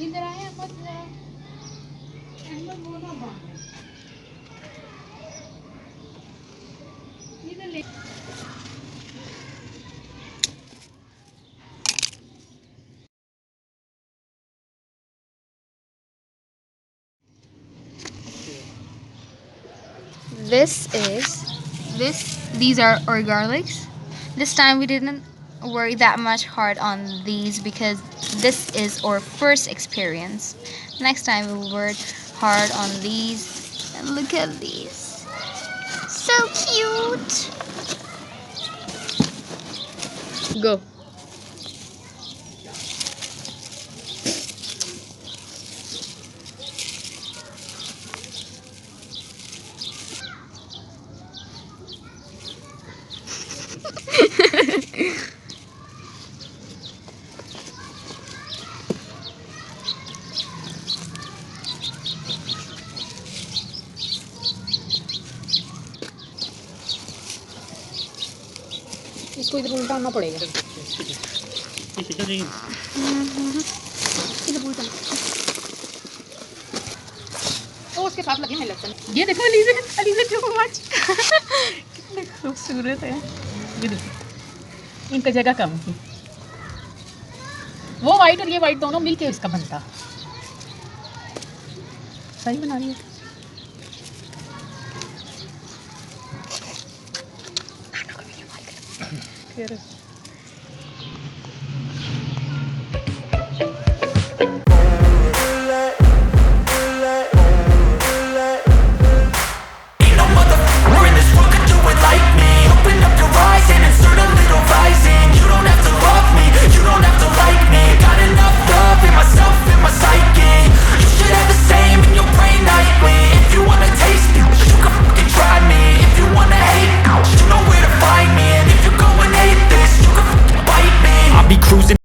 इधर आए अहमद जरा। अहमद वो ना बांध इधर ले। This is these are our garlics. This time we didn't worry that much hard on these because this is our first experience. Next time we'll work hard on these. And look at these. So cute. Go. इसको इधर उल्टा होना पड़ेगा। इधर उल्टा। ओ उसके साथ लगे हैं लहसुन। ये देखो अलीज़ा टू मच। कितने खूबसूरत है। ये देखो इनका जगह कम थी। वो वाइट और ये वाइट दोनों मिलके इसका बनता। सही बना रही है।